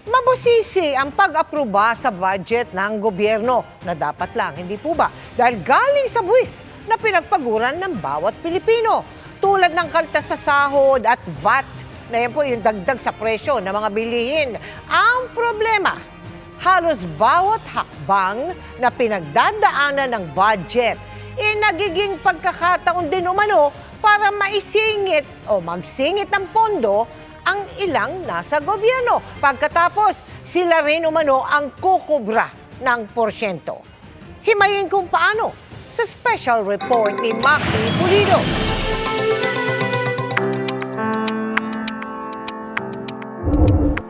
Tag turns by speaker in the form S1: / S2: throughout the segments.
S1: Mabusisi ang pag-aproba sa budget ng gobyerno na dapat lang, hindi po ba? Dahil galing sa buwis na pinagpaguran ng bawat Pilipino. Tulad ng kaltas sa sahod at VAT na yan po yung dagdag sa presyo ng mga bilihin. Ang problema, halos bawat hakbang na pinagdadaanan ng budget nagiging pagkakataon din umano para maisingit o magsingit ng pondo ang ilang nasa gobyerno. Pagkatapos, sila rin umano ang kukubra ng porsyento. Himayin kung paano sa special report ni Maki Pulido.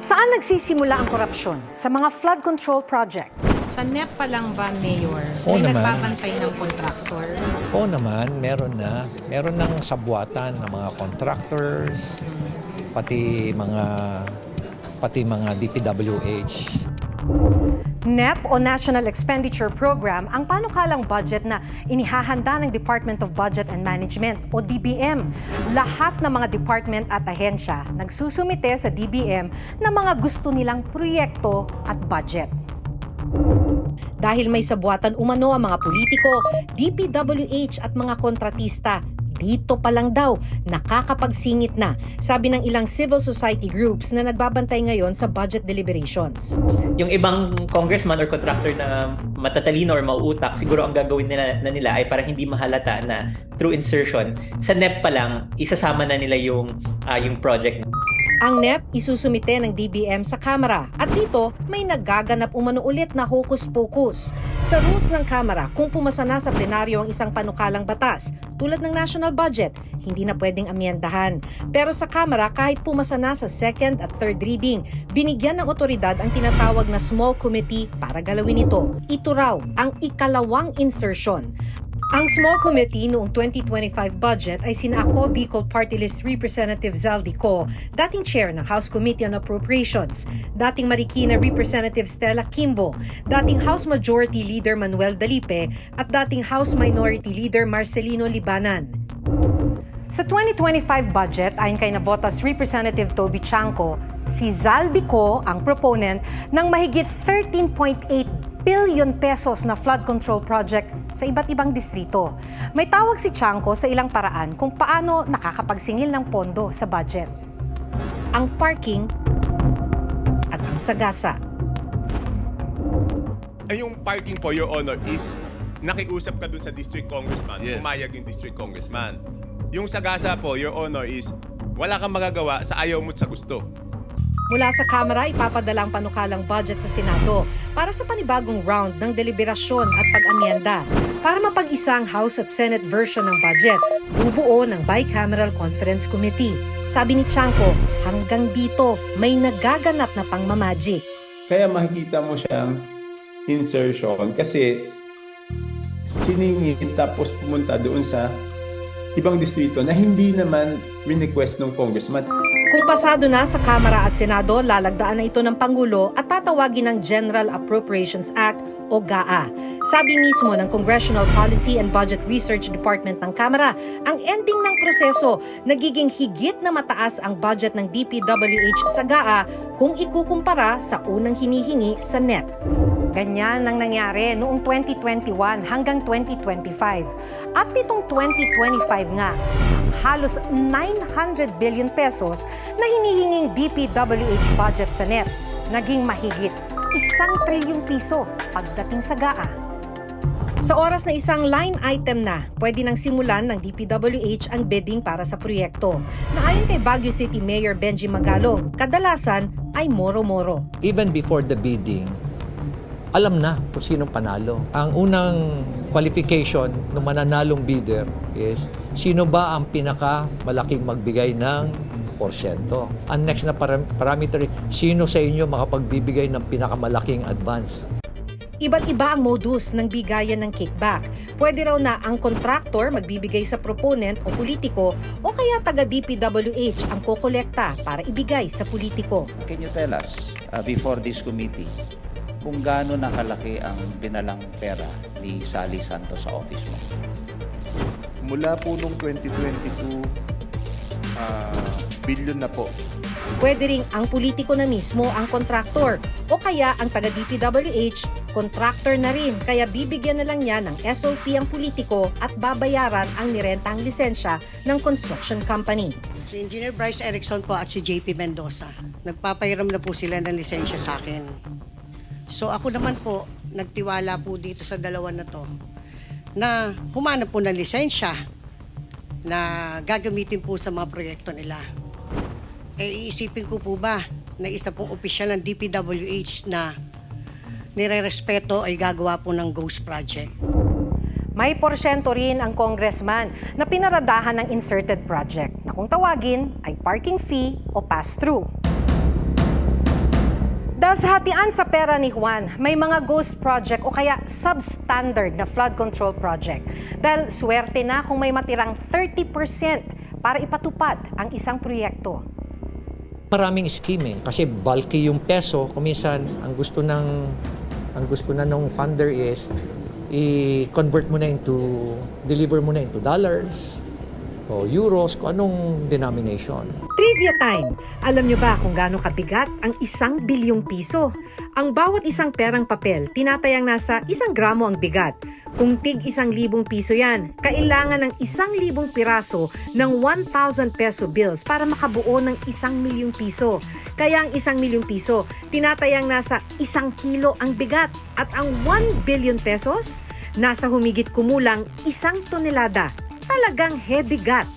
S2: Saan nagsisimula ang korupsyon? Sa mga flood control project.
S3: Sa NEP pa lang ba, Mayor?
S4: Oo
S3: May
S4: naman.
S3: nagbabantay ng kontraktor?
S4: Oo naman, meron na. Meron ng sabwatan ng mga contractors, pati mga DPWH.
S2: NEP o National Expenditure Program ang panukalang budget na inihahanda ng Department of Budget and Management o DBM. Lahat ng mga department at ahensya nagsusumite sa DBM ng mga gusto nilang proyekto at budget. Dahil may sabwatan umano ang mga politiko, DPWH at mga kontratista, dito pa lang daw nakakapagsingit na, sabi ng ilang civil society groups na nagbabantay ngayon sa budget deliberations.
S5: Yung ibang congressman or contractor na matatalino or mauutak, siguro ang gagawin nila ay para hindi mahalata na through insertion, sa NEP pa lang, isasama na nila yung project.
S2: Ang NEP isusumite ng DBM sa Kamara at dito may nagaganap umano ulit na hokus-pokus. Sa rules ng Kamara, kung pumasa na sa plenaryo ang isang panukalang batas, tulad ng national budget, hindi na pwedeng amyendahan. Pero sa Kamara, kahit pumasa na sa second at third reading, binigyan ng otoridad ang tinatawag na small committee para galawin ito. Ito raw ang ikalawang insertion. Ang small committee noong 2025 budget ay sina ako, Bicol Party List Representative Zaldico, dating chair ng House Committee on Appropriations, dating Marikina Representative Stella Kimbo, dating House Majority Leader Manuel Dalipe, at dating House Minority Leader Marcelino Libanan. Sa 2025 budget, ayon kay Navotas Representative Toby Chanco, si Zaldico ang proponent ng mahigit 13.8 billion pesos na flood control project sa iba't ibang distrito. May tawag si Chanco sa ilang paraan kung paano nakakapagsingil ng pondo sa budget. Ang parking at ang sagasa.
S6: Ay, yung parking po, Your Honor, is nakiusap ka dun sa district congressman,
S7: Yes.
S6: pumayag yung district congressman. Yung sagasa po, Your Honor, is wala kang magagawa sa ayaw mo't sa gusto.
S2: Mula sa Kamara, ipapadala ang panukalang budget sa Senado para sa panibagong round ng deliberasyon at pag-amyenda. Para mapag-isa ang House at Senate version ng budget, bubuo ng Bicameral Conference Committee. Sabi ni Chanco, hanggang dito may nagaganap na pangmamagic.
S7: Kaya makikita mo siyang insertion kasi siningin tapos pumunta doon sa ibang distrito na hindi naman request ng congressman.
S2: Kung pasado na sa Kamara at Senado, lalagdaan na ito ng Pangulo at tatawagin ng General Appropriations Act o GAA. Sabi mismo ng Congressional Policy and Budget Research Department ng Kamara, ang ending ng proseso nagiging higit na mataas ang budget ng DPWH sa GAA kung ikukumpara sa unang hinihingi sa NEP. Ganyan ang nangyari noong 2021 hanggang 2025. At nitong 2025 nga, halos 900 billion pesos na hinihinging DPWH budget sa NEP, naging mahigit 1 trilyong piso pagdating sa GAA. Sa oras na isang line item na, pwede nang simulan ng DPWH ang bidding para sa proyekto. Na ayon kay Baguio City Mayor Benji Magalong, kadalasan ay moro-moro.
S4: Even before the bidding, alam na kung sinong panalo. Ang unang qualification ng mananalong bidder is sino ba ang pinakamalaking magbigay ng porsyento. Ang next na parameter, sino sa inyo makapagbibigay ng pinakamalaking advance.
S2: Iba't iba ang modus ng bigayan ng kickback. Pwede raw na ang contractor magbibigay sa proponent o politiko o kaya taga DPWH ang kokolekta para ibigay sa politiko.
S8: Can you tell us before this committee kung gaano nakalaki ang dinalang pera ni Sally Santos sa office mo?
S7: Mula po nung 2022, billion na po
S2: Pwede ring ang politiko na mismo ang kontraktor o kaya ang taga-DPWH, kontraktor na rin kaya bibigyan na lang niya ng SOP ang politiko at babayaran ang nirentang lisensya ng construction company.
S9: Si Engineer Bryce Erickson po at si JP Mendoza. Nagpapahiram na po sila ng lisensya sa akin. So ako naman po, nagtiwala po dito sa dalawa na to na humanap po ng lisensya na gagamitin po sa mga proyekto nila. Iisipin ko po ba na isa pong opisyal ng DPWH na nire-respeto ay gagawa po ng ghost project.
S2: May porsyento rin ang congressman na pinaradahan ng inserted project na kung tawagin ay parking fee o pass-through. Dahil sa hatian sa pera ni Juan, may mga ghost project o kaya substandard na flood control project. Dahil swerte na kung may matirang 30% para ipatupad ang isang proyekto.
S4: Maraming scheme kasi bulky yung peso. Kuminsan, ang gusto na ng funder is i-convert mo na deliver mo na into dollars o euros, kung anong denomination.
S2: Trivia time! Alam nyo ba kung gaano kabigat ang 1 bilyong piso? Ang bawat isang perang papel, tinatayang nasa 1 gramo ang bigat. Kung tig 1,000 piso yan, kailangan ng 1,000 piraso ng 1,000 peso bills para makabuo ng 1,000,000 piso. Kaya ang 1,000,000 piso, tinatayang nasa 1 kilo ang bigat. At ang 1 billion pesos, nasa humigit kumulang 1 tonelada. Talagang heavy gat.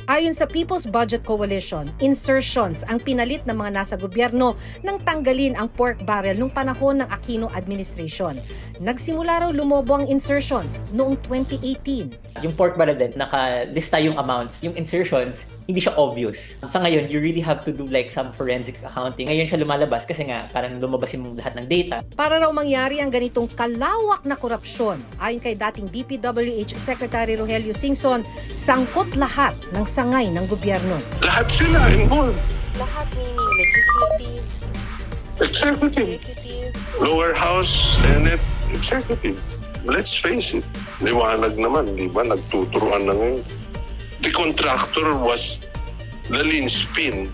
S2: Ayon sa People's Budget Coalition, insertions ang pinalit ng mga nasa gobyerno nang tanggalin ang pork barrel nung panahon ng Aquino administration. Nagsimula raw lumobo ang insertions noong 2018.
S5: Yung pork barrel din, nakalista yung amounts. Yung insertions, hindi siya obvious. Sa ngayon, you really have to do like some forensic accounting. Ngayon siya lumalabas kasi nga parang lumabas yung lahat ng data.
S2: Para raw mangyari ang ganitong kalawak na korupsyon, ayon kay dating DPWH Secretary Rogelio Singson, sangkot lahat ng sangay ng gobyerno.
S10: Lahat sila involved.
S11: Lahat meaning legislative,
S10: Executive, lower house, Senate, executive. Let's face it, liwanag naman, di ba? Nagtuturuan na ngayon. The contractor was the linchpin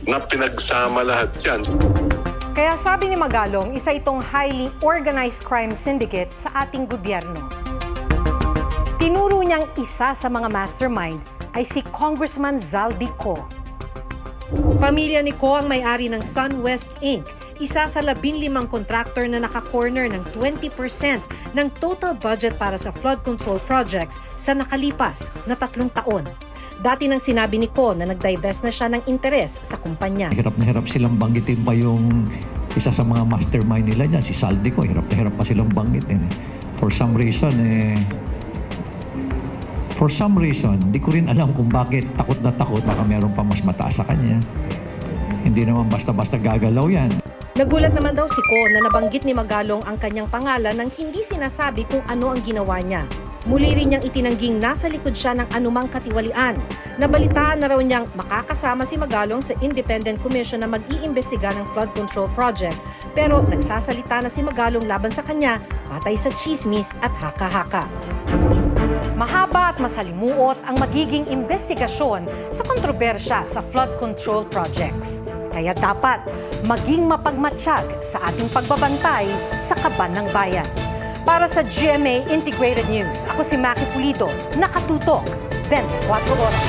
S10: na pinagsama lahat yan.
S2: Kaya sabi ni Magalong, isa itong highly organized crime syndicate sa ating gobyerno. Tinuro niyang isa sa mga mastermind ay si Congressman Zaldi Co. Pamilya ni Co ang may-ari ng SunWest Inc., isa sa 15 contractor na naka-corner ng 20% ng total budget para sa flood control projects sa nakalipas na 3 taon. Dati nang sinabi ni Co na nag-divest na siya ng interes sa kumpanya.
S4: Hirap na hirap silang banggitin pa yung isa sa mga mastermind nila dyan, si Saldi ko. Hirap na hirap pa silang banggitin. For some reason, hindi ko rin alam kung bakit takot na takot. Baka meron pa mas mataas sa kanya. Hindi naman basta-basta gagalaw yan.
S2: Nagulat naman daw si Co na nabanggit ni Magalong ang kanyang pangalan nang hindi sinasabi kung ano ang ginawa niya. Muli rin niyang itinangging nasa likod siya ng anumang katiwalian. Nabalitaan na raw niyang makakasama si Magalong sa Independent Commission na mag-iimbestiga ng flood control project. Pero nagsasalita na si Magalong laban sa kanya, patay sa chismis at haka-haka. Mahaba at masalimuot ang magiging investigasyon sa kontrobersya sa flood control projects. Kaya dapat maging mapagmatsyag sa ating pagbabantay sa kaban ng bayan. Para sa GMA Integrated News, ako si Maki Pulido, nakatutok 24 oras.